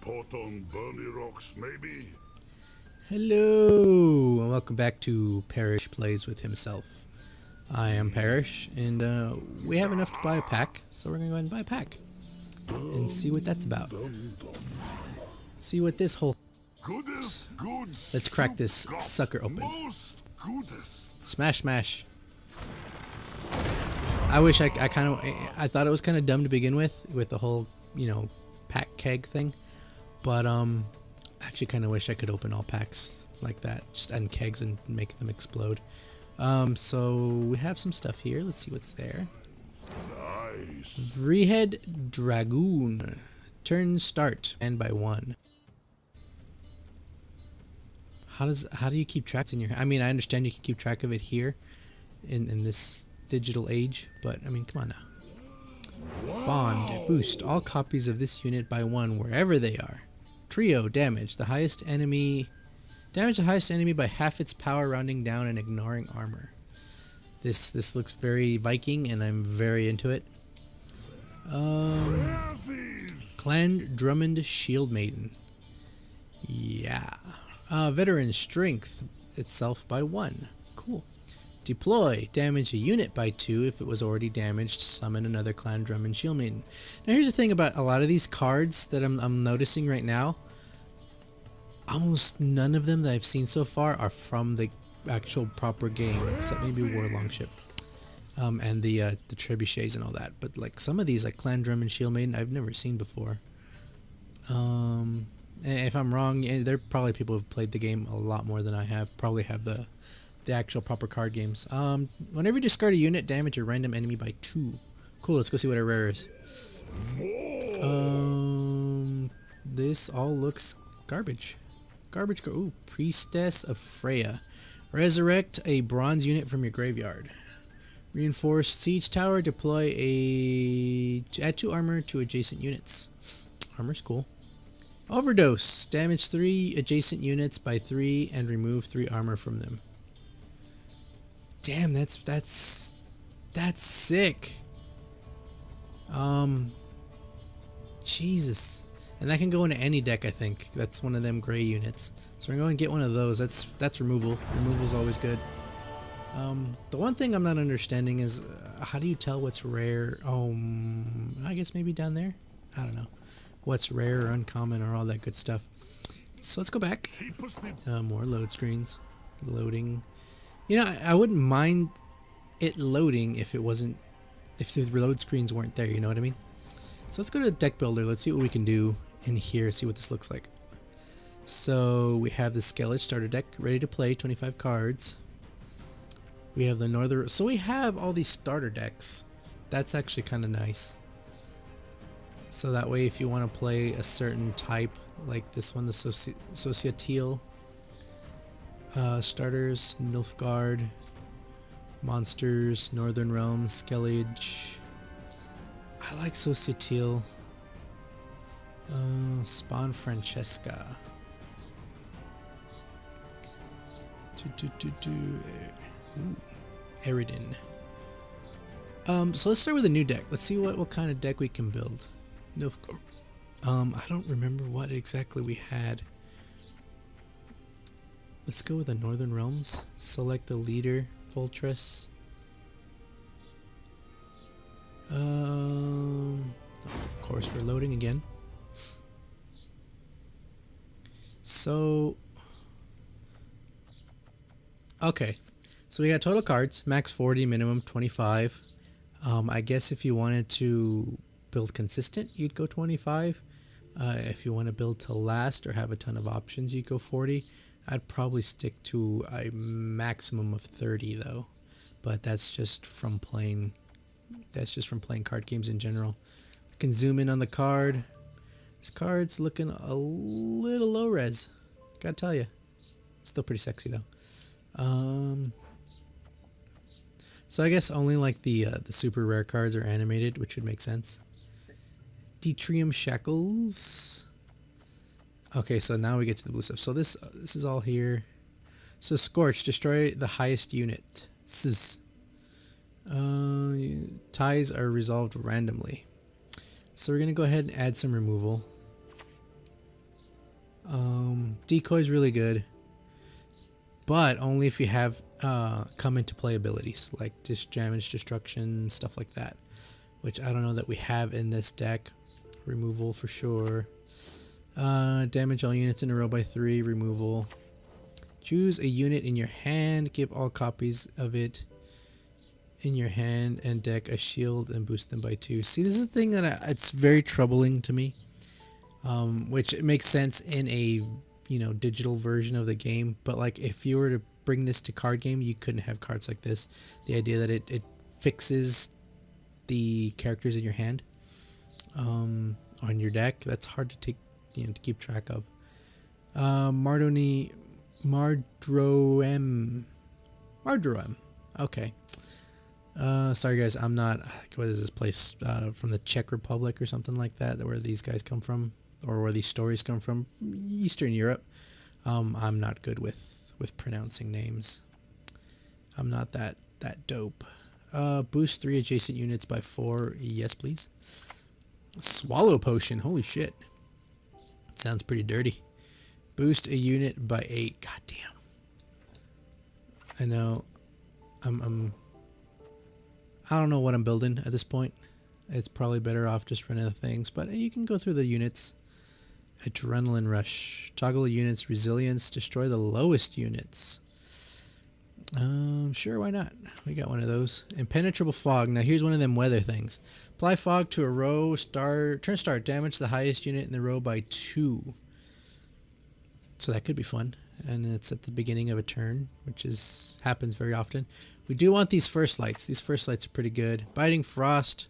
pot on Burny Rocks, maybe? Hello, and welcome back to Parrish Plays with Himself. I am Parrish, and we have enough to buy a pack, so we're going to go ahead and buy a pack and see what that's about. See what this whole... Let's crack this sucker open. Smash, smash. I wish I thought it was kind of dumb to begin with the whole, pack keg thing, but I actually kind of wish I could open all packs like that, just end kegs and make them explode. So we have some stuff here. Let's see what's there. Nice. Vreehead Dragoon. Turn start and by 1. How do you keep track in your... I mean, I understand you can keep track of it here in this digital age, but I mean, come on now. Bond. Boost all copies of this unit by 1 wherever they are. Trio. Damage the highest enemy. Damage the highest enemy by half its power, rounding down and ignoring armor. This looks very Viking, and I'm very into it. Clan Drummond Shield Maiden. Yeah. Veteran Strength itself by 1. Cool. Deploy. Damage a unit by 2 if it was already damaged. Summon another Clan Drummond Shield Maiden. Now here's the thing about a lot of these cards that I'm noticing right now. Almost none of them that I've seen so far are from the actual proper game, except maybe War Longship. And the trebuchets and all that. But like some of these, like Clan Drummond Shield Maiden, I've never seen before. If I'm wrong, there are probably people who've played the game a lot more than I have. Probably have the actual proper card games. Whenever you discard a unit, damage a random enemy by 2. Cool, let's go see what our rare is. This all looks garbage. Ooh, Priestess of Freya. Resurrect a bronze unit from your graveyard. Reinforced siege tower. Deploy add 2 armor to adjacent units. Armor's cool. Overdose. Damage 3 adjacent units by 3 and remove 3 armor from them. Damn, that's sick. Jesus. And that can go into any deck, I think. That's one of them gray units. So we're going to get one of those. That's removal. Removal's always good. The one thing I'm not understanding is how do you tell what's rare? I guess maybe down there? I don't know. What's rare or uncommon or all that good stuff. So let's go back. More load screens. Loading. You know, I wouldn't mind it loading if the load screens weren't there, you know what I mean? So let's go to the deck builder. Let's see what we can do in here, see what this looks like. So we have the Skellige starter deck ready to play, 25 cards. We have the Northern... So we have all these starter decks. That's actually kind of nice. So that way if you want to play a certain type, like this one, the Societile starters, Nilfgaard, Monsters, Northern Realms, Skellige. I like Societile. Spawn Francesca. Eridan. So let's start with a new deck. Let's see what kind of deck we can build. Nilfgaard. I don't remember what exactly we had. Let's go with the Northern Realms. Select the leader, Fortress. Of course, we're loading again. So, okay. So we got total cards, max 40, minimum 25. I guess if you wanted to build consistent, you'd go 25. If you want to build to last or have a ton of options, you'd go 40. I'd probably stick to a maximum of 30 though. But that's just from playing card games in general. I can zoom in on the card. This card's looking a little low res. Gotta tell you. Still pretty sexy though. So I guess only like the super rare cards are animated, which would make sense. Detrium Shackles. Okay, so now we get to the blue stuff. So this is all here. So Scorch, destroy the highest unit. Ties are resolved randomly. So we're going to go ahead and add some removal. Decoy is really good, but only if you have come into play abilities like damage, destruction, stuff like that, which I don't know that we have in this deck. Removal for sure. Damage all units in a row by 3, removal. Choose a unit in your hand, give all copies of it in your hand and deck a shield and boost them by 2. See, this is the thing that it's very troubling to me, which it makes sense in a digital version of the game, but like if you were to bring this to card game, you couldn't have cards like this. The idea that it fixes the characters in your hand on your deck, that's hard to take, to keep track of. Mardroem. Okay. Sorry guys, I'm not, what is this place, from the Czech Republic or something like that, where these guys come from, or where these stories come from, Eastern Europe. I'm not good with pronouncing names. I'm not that dope. Boost 3 adjacent units by 4, yes please. Swallow potion, holy shit. Sounds pretty dirty. Boost a unit by 8, god damn. I know, I don't know what I'm building at this point. It's probably better off just running the things, but you can go through the units. Adrenaline rush. Toggle units resilience. Destroy the lowest units. Sure, why not? We got one of those. Impenetrable fog. Now here's one of them weather things. Apply fog to a row. Turn start. Damage the highest unit in the row by 2. So that could be fun. And it's at the beginning of a turn, which happens very often. We do want these first lights. These first lights are pretty good. Biting frost.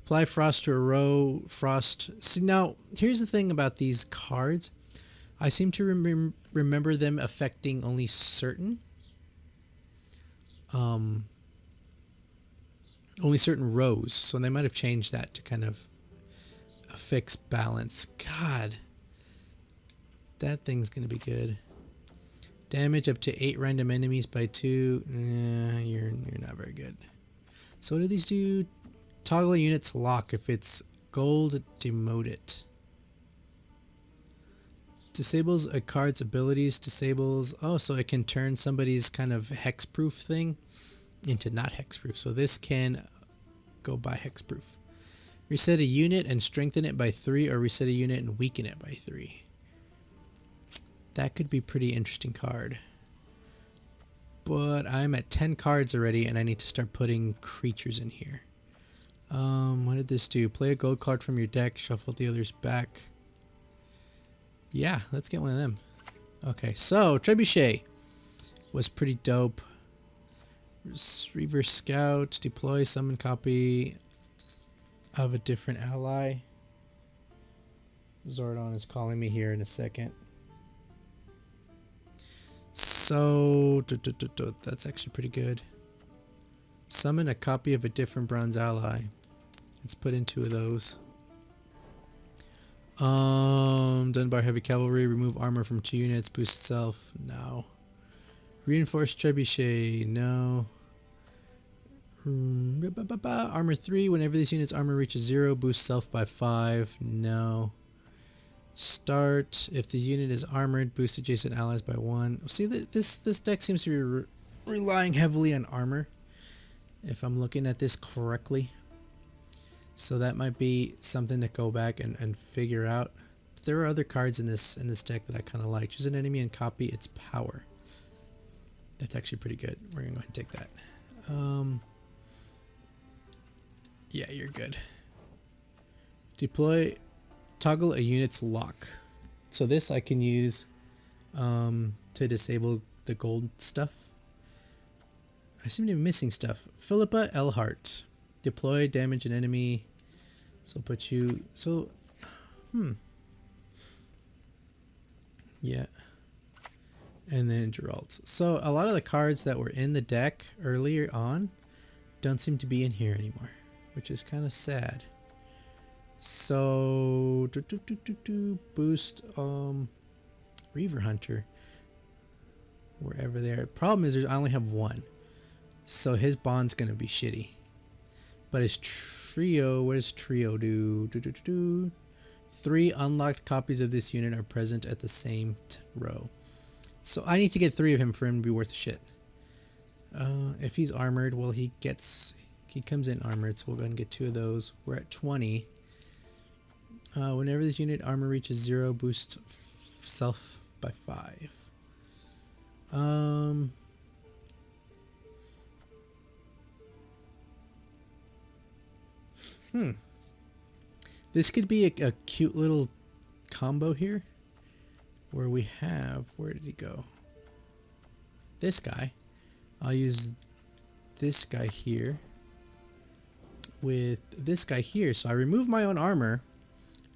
Apply frost to a row. Frost. See, now here's the thing about these cards. I seem to remember them affecting only certain rows. So they might have changed that to kind of a fixed balance. God, that thing's gonna be good. Damage up to 8 random enemies by 2. You're not very good. So what do these do? Toggle units lock. If it's gold, demote it. Disables a card's abilities. Disables... Oh, so it can turn somebody's kind of hexproof thing into not hexproof. So this can go by hexproof. Reset a unit and strengthen it by 3, or reset a unit and weaken it by 3. That could be a pretty interesting card. But I'm at 10 cards already, and I need to start putting creatures in here. What did this do? Play a gold card from your deck, shuffle the others back. Yeah, let's get one of them. Okay, so Trebuchet was pretty dope. Reverse Scout, deploy, summon copy of a different ally. Zordon is calling me here in a second. So, that's actually pretty good. Summon a copy of a different bronze ally. Let's put in 2 of those. Dunbar Heavy Cavalry, remove armor from 2 units, boost itself. No. Reinforced Trebuchet. No. Armor 3, whenever this unit's armor reaches 0, boost self by 5. No. Start, if the unit is armored, boost adjacent allies by 1. See, this deck seems to be relying heavily on armor, if I'm looking at this correctly. So that might be something to go back and figure out. There are other cards in this deck that I kind of like. Choose an enemy and copy its power. That's actually pretty good. We're going to go ahead and take that. Yeah, you're good. Deploy, toggle a unit's lock. So this I can use to disable the gold stuff. I seem to be missing stuff. Philippa Elhart. Deploy, damage an enemy. So put you... So... Yeah. And then Geralt. So a lot of the cards that were in the deck earlier on don't seem to be in here anymore, which is kind of sad. So... Boost... Reaver Hunter. Wherever they are. Problem is I only have 1. So his bond's going to be shitty. But his trio, what does trio do? 3 unlocked copies of this unit are present at the same row. So I need to get 3 of him for him to be worth shit. If he's armored, well, he comes in armored, so we'll go ahead and get 2 of those. We're at 20. Whenever this unit armor reaches 0, boost self by 5. This could be a cute little combo here, where we have, where did he go? This guy. I'll use this guy here with this guy here. So I remove my own armor,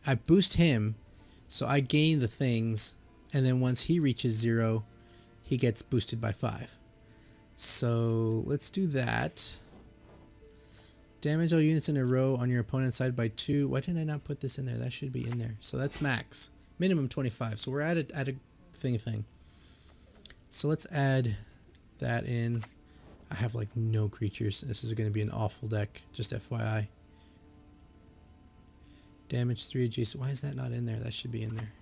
I boost him, so I gain the things, and then once he reaches 0, he gets boosted by 5. So let's do that. Damage all units in a row on your opponent's side by 2. Why didn't I not put this in there? That should be in there. So that's max. Minimum 25. So we're at a thing. So let's add that in. I have like no creatures. This is going to be an awful deck. Just FYI. Damage 3 adjacent. Why is that not in there? That should be in there.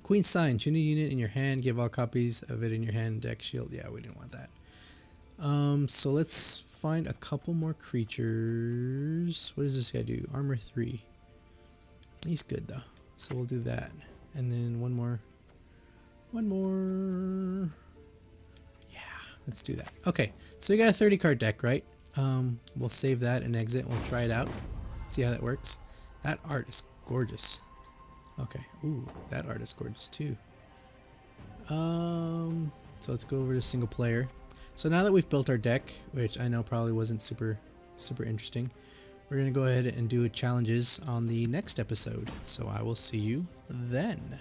Queen's Sign. Choose a unit in your hand. Give all copies of it in your hand. Deck shield. Yeah, we didn't want that. So let's find a couple more creatures. What does this guy do? Armor 3. He's good though. So we'll do that. And then one more. Yeah, let's do that. Okay, so you got a 30 card deck, right? We'll save that and exit. We'll try it out. See how that works. That art is gorgeous. Okay. Ooh, that art is gorgeous too. So let's go over to single player. So now that we've built our deck, which I know probably wasn't super interesting, we're going to go ahead and do challenges on the next episode. So I will see you then.